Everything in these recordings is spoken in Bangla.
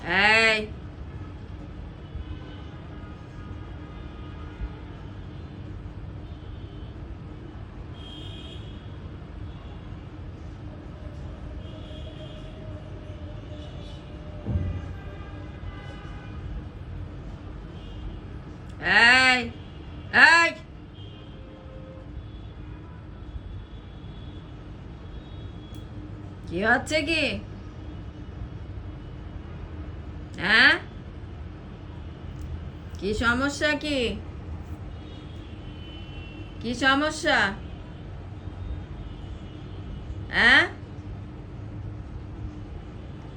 এই এই এই কি হচ্ছে কি? হ্যাঁ, কি সমস্যা? কি কি সমস্যা? হ্যাঁ,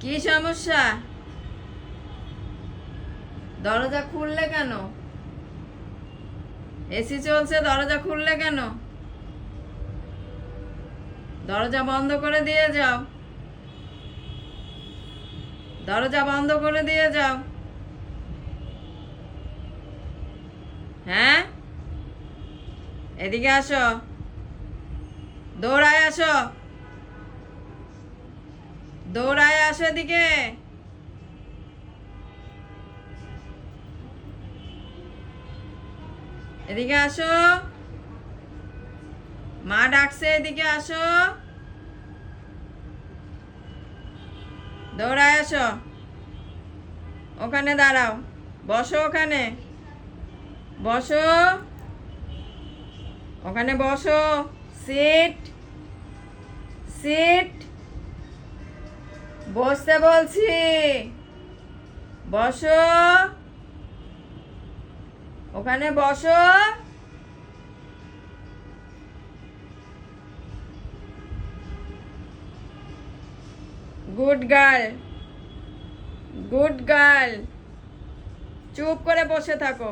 কি সমস্যা? দরজা খুললে কেন? এসি চলছে, দরজা খুললে কেন? দরজা বন্ধ করে দিয়ে যাও, দরজা বন্ধ করে দিয়ে যাও। হ্যাঁ, এদিকে আসো, দৌড়ায় আসো, দৌড়ায় আসো এদিকে। এদিকে আসো, মা ডাকছে, এদিকে আসো, দৌড়ায় আসো। ওখানে দাঁড়াও, বসো, ওখানে বসো, ওখানে বসো। সিট, সিট, বসতে বলছি, বসো, ওখানে বসো। গুড গার্ল, গুড গার্ল, চুপ করে বসে থাকো।